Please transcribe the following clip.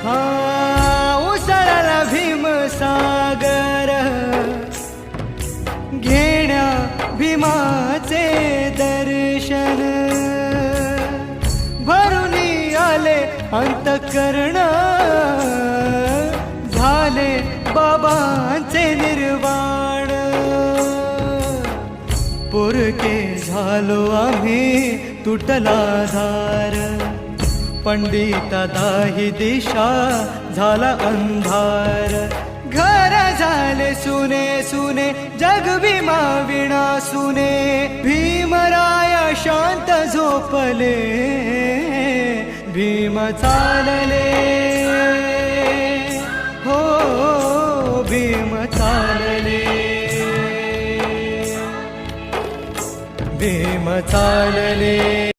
हा उसळला भीमसागर घेण्या भीमाचे दर्शन भरुनी आले अंतःकरण झाले बाबांचे निर्वाण पुरके झालो आम्ही तुटला धार पंडिता दाही दिशा झाला अंधार घर झाले सुने सुने जग भीमा विणा सुने भीमराया शांत झोपले भीम चालले हो भीम चालले भीम चालले